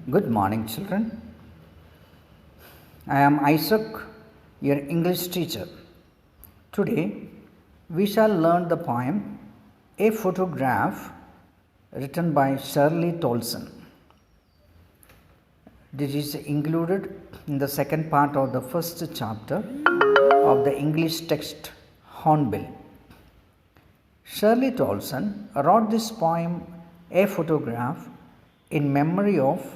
Good morning, children. I am Isaac, your English teacher. Today, we shall learn the poem A Photograph, written by Shirley Taulson. This is included in the second part of the first chapter of the English text Hornbill. Shirley Taulson wrote this poem, A Photograph, in memory of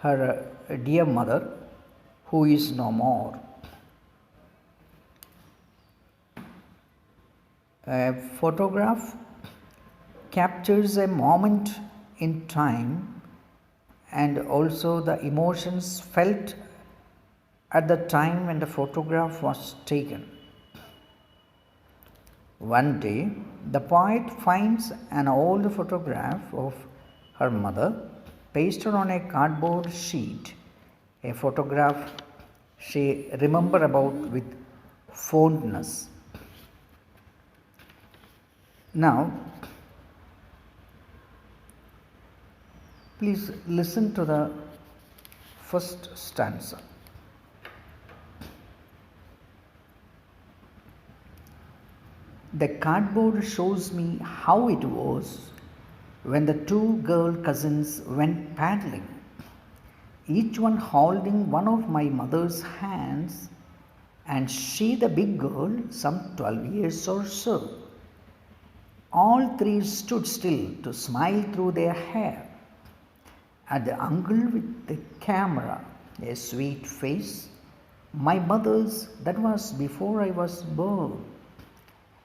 her dear mother, who is no more. A photograph captures a moment in time and also the emotions felt at the time when the photograph was taken. One day, the poet finds an old photograph of her mother pasted on a cardboard sheet, a photograph she remembers about with fondness. Now, please listen to the first stanza. The cardboard shows me how it was when the two girl cousins went paddling, each one holding one of my mother's hands, and she, the big girl, some 12 years or so. All three stood still to smile through their hair. At the uncle with the camera, a sweet face, my mother's, that was before I was born,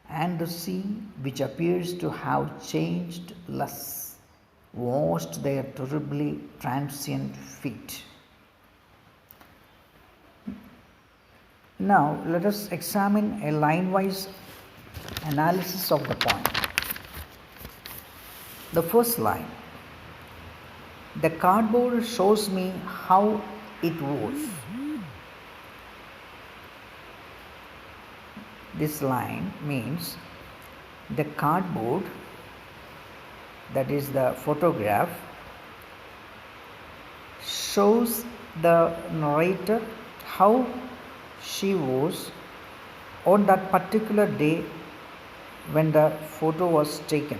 and the sea, which appears to have changed less, washed their terribly transient feet. Now, let us examine a line-wise analysis of the poem. The first line, the cardboard shows me how it was. This line means the cardboard, that is the photograph, shows the narrator how she was on that particular day when the photo was taken.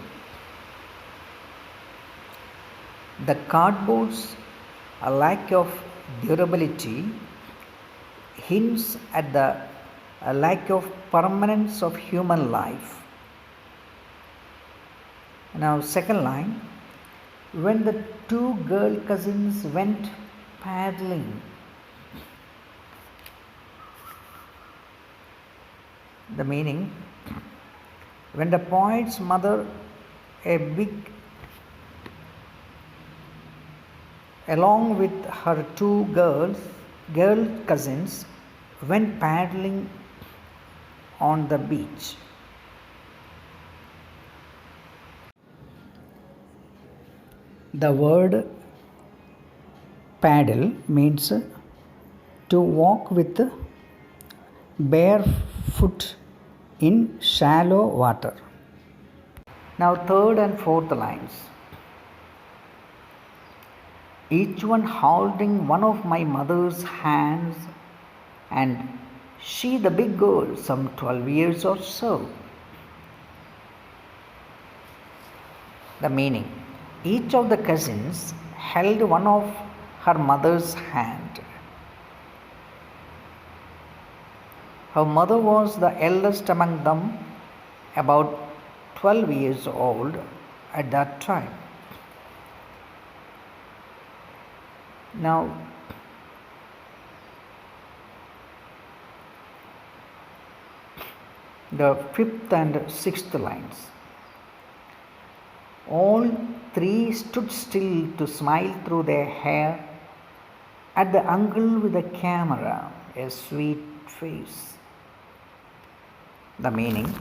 The cardboard's lack of durability hints at the lack of permanence of human life. Now, second line, when the two girl cousins went paddling. The meaning, when the poet's mother, along with her two girl cousins, went paddling on the beach. The word paddle means to walk with bare foot in shallow water. Now, third and fourth lines. Each one holding one of my mother's hands, and she, the big girl, some 12 years or so. The meaning, each of the cousins held one of her mother's hand. Her mother was the eldest among them, about 12 years old at that time. Now, the fifth and sixth lines. All three stood still to smile through their hair at the uncle with the camera, a sweet face. The meaning,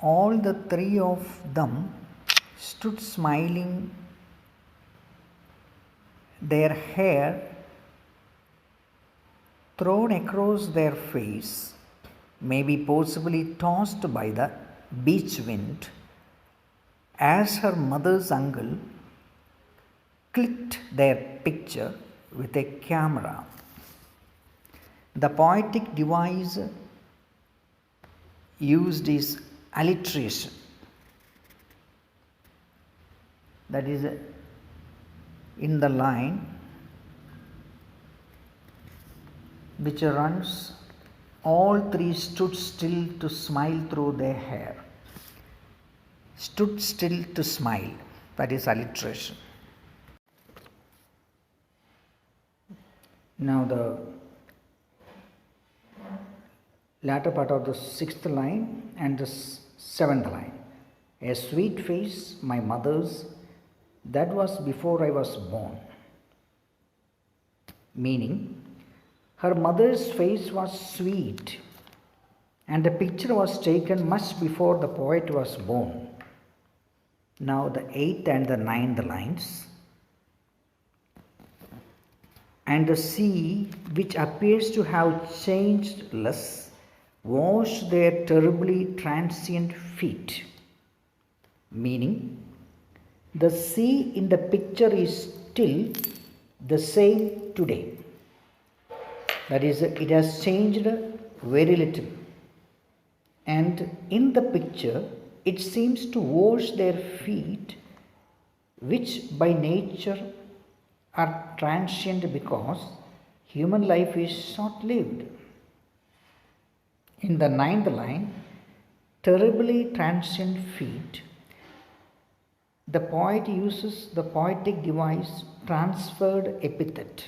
all the three of them stood smiling, their hair thrown across their face, maybe possibly tossed by the beach wind, as her mother's uncle clicked their picture with a camera. The poetic device used is alliteration, that is, in the line which runs, all three stood still to smile through their hair. Stood still to smile, that is alliteration. Now the latter part of the 6th line and the 7th line. A sweet face, my mother's, that was before I was born. Meaning, her mother's face was sweet, and the picture was taken much before the poet was born. Now the 8th and the 9th lines. And the sea, which appears to have changed less, washed their terribly transient feet. Meaning, the sea in the picture is still the same today. That is, it has changed very little. And in the picture, it seems to wash their feet, which by nature are transient because human life is short-lived. In the 9th line, terribly transient feet, the poet uses the poetic device transferred epithet.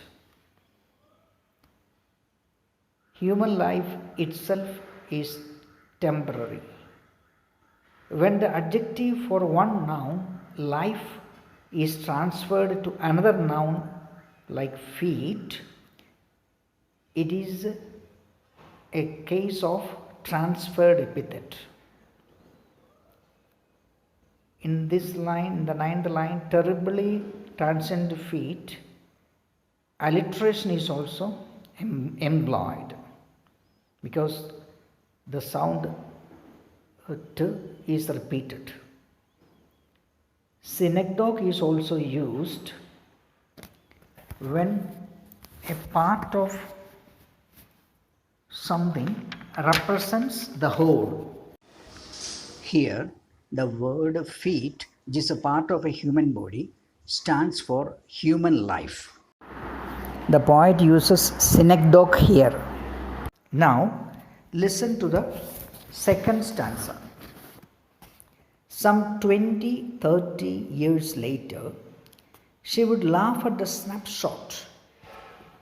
Human life itself is temporary. When the adjective for one noun, life, is transferred to another noun like feet, it is a case of transferred epithet. In this line, the 9th line, terribly transient feet, alliteration is also employed because the sound t is repeated. Synecdoche is also used when a part of something represents the whole. Here, the word feet, which is a part of a human body, stands for human life. The poet uses synecdoche here. Now, listen to the second stanza. Some 20-30 years later, she would laugh at the snapshot.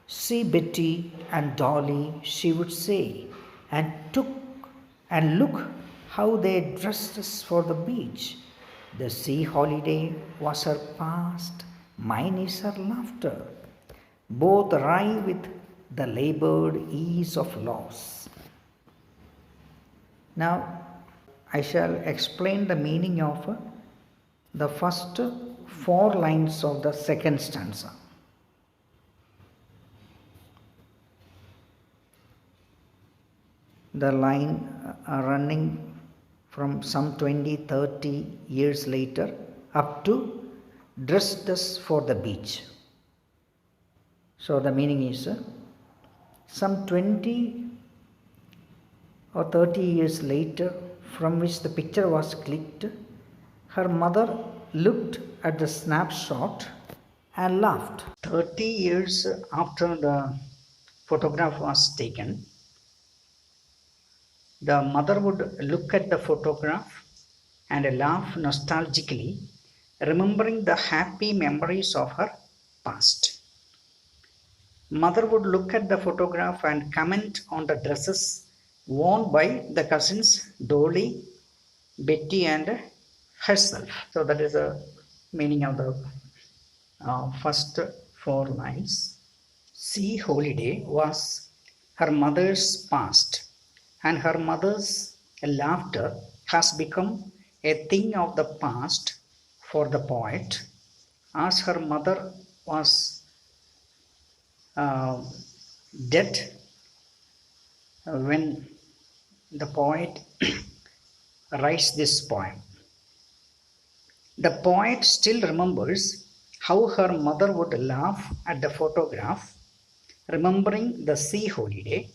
See Betty and Dolly, she would say, and look how they dressed us for the beach. The sea holiday was her past, mine is her laughter. Both wry with the labored ease of loss. Now, I shall explain the meaning of the first 4 lines of the second stanza. The line running from some 20-30 years later up to dressed us for the beach. So the meaning is some 20 or 30 years later, from which the picture was clicked, her mother looked at the snapshot and laughed. 30 years after the photograph was taken, the mother would look at the photograph and laugh nostalgically, remembering the happy memories of her past. Mother would look at the photograph and comment on the dresses worn by the cousins Dolly, Betty and herself. So that is the meaning of the first 4 lines. Sea holiday was her mother's past, and her mother's laughter has become a thing of the past for the poet, as her mother was dead when the poet writes this poem. The poet still remembers how her mother would laugh at the photograph, remembering the sea holiday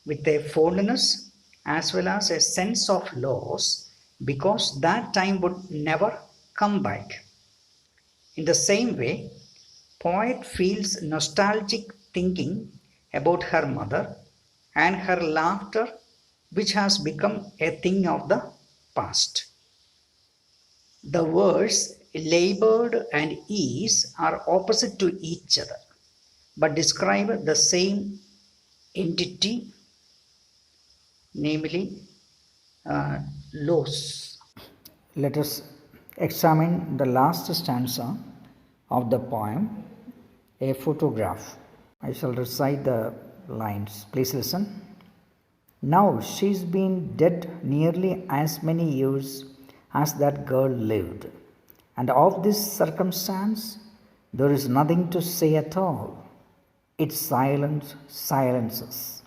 with a fondness as well as a sense of loss because that time would never come back. In the same way, poet feels nostalgic thinking about her mother and her laughter which has become a thing of the past. The words labored and ease are opposite to each other but describe the same entity, namely loss. Let us examine the last stanza of the poem, a photograph. I shall recite the lines. Please listen. Now she's been dead nearly as many years as that girl lived, and of this circumstance there is nothing to say at all. Its silence silences.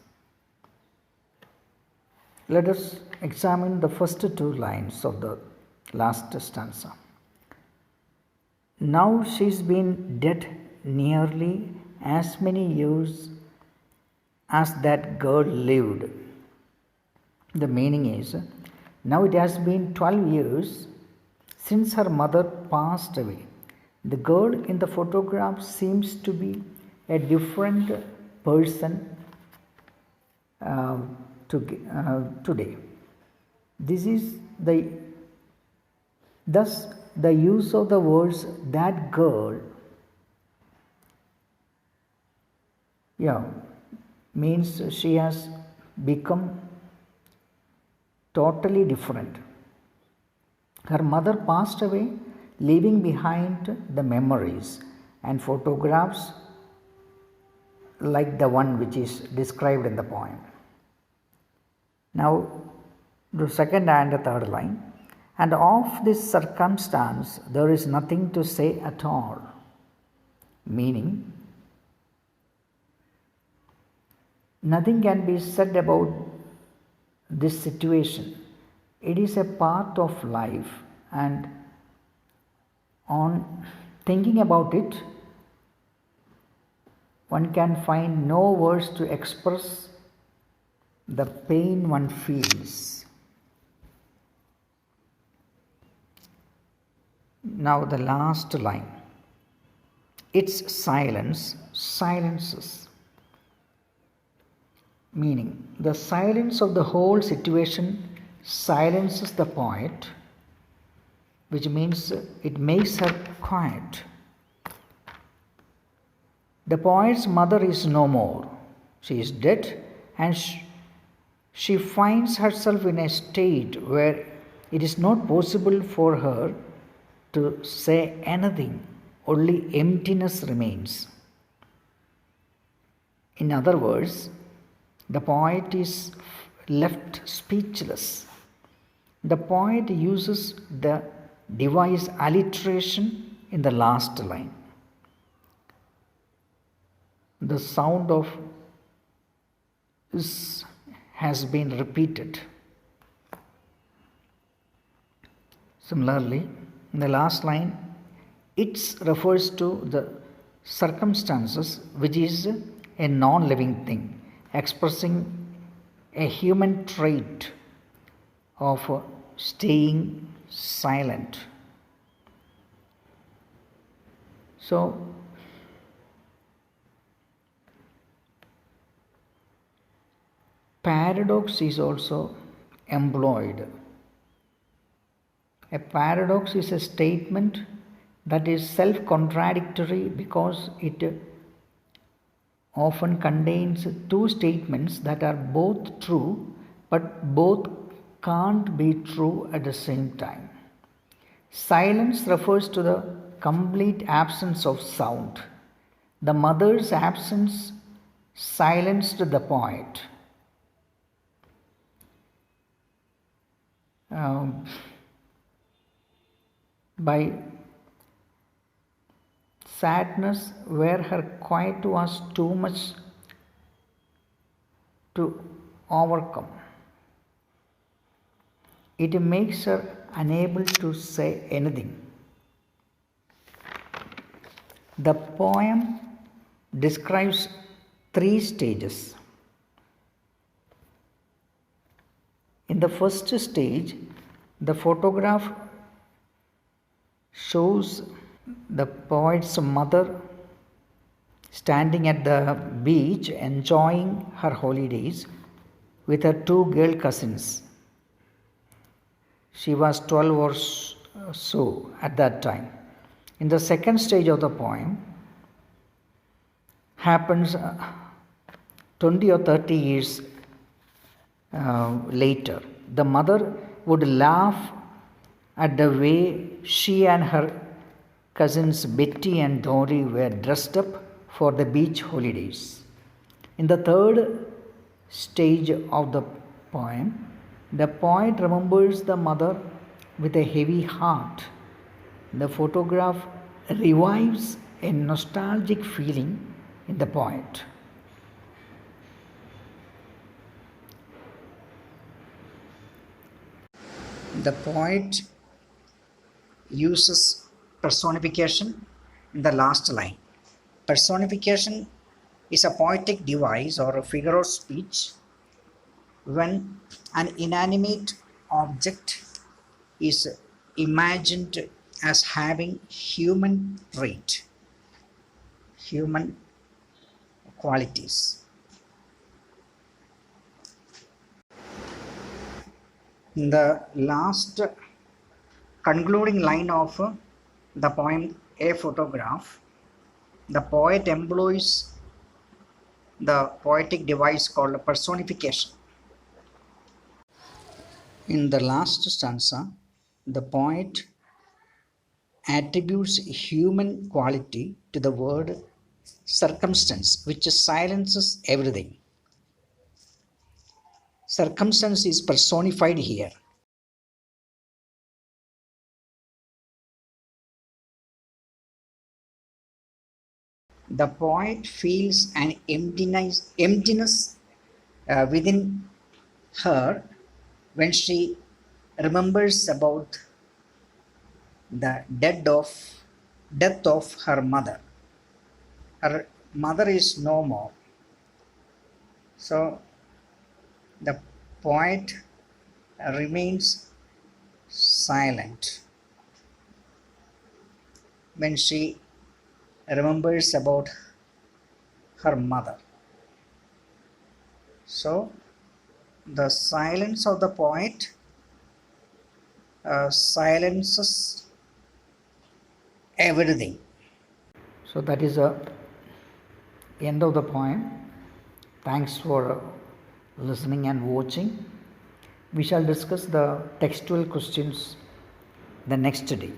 Let us examine the first two lines of the last stanza. Now she's been dead nearly as many years as that girl lived. The meaning is, now it has been 12 years since her mother passed away. The girl in the photograph seems to be a different person today. This is thus the use of the words that girl means she has become totally different. Her mother passed away, leaving behind the memories and photographs like the one which is described in the poem. Now, the second and the third line. And of this circumstance, there is nothing to say at all. Meaning, nothing can be said about this situation. It is a part of life, and on thinking about it, one can find no words to express the pain one feels. Now the last line. Its silence silences. Meaning, the silence of the whole situation silences the poet, which means it makes her quiet. The poet's mother is no more. She is dead, and she finds herself in a state where it is not possible for her to say anything, only emptiness remains. In other words, the poet is left speechless. The poet uses the device alliteration in the last line. The sound of is has been repeated. Similarly, in the last line, it refers to the circumstances which is a non-living thing, expressing a human trait of staying silent. So, paradox is also employed. A paradox is a statement that is self-contradictory because it often contains two statements that are both true but both can't be true at the same time. Silence refers to the complete absence of sound. The mother's absence silenced the poet. By sadness, where her quiet was too much to overcome. It makes her unable to say anything. The poem describes 3 stages. In the first stage, the photograph shows the poet's mother standing at the beach enjoying her holidays with her 2 girl cousins. She was 12 or so at that time. In the second stage of the poem happens 20 or 30 years later. The mother would laugh at the way she and her cousins Betty and Dory were dressed up for the beach holidays. In the third stage of the poem, the poet remembers the mother with a heavy heart. The photograph revives a nostalgic feeling in the poet. The poet uses personification in the last line. Personification is a poetic device or a figure of speech when an inanimate object is imagined as having human trait, human qualities. In the last concluding line of the poem A Photograph, the poet employs the poetic device called personification. In the last stanza, the poet attributes human quality to the word circumstance, which silences everything. Circumstance is personified here. The poet feels an emptiness within her when she remembers about the death of her mother. Her mother is no more. So the poet remains silent when she remembers about her mother. So the silence of the poet silences everything. So that is the end of the poem. Thanks for listening and watching. We shall discuss the textual questions the next day.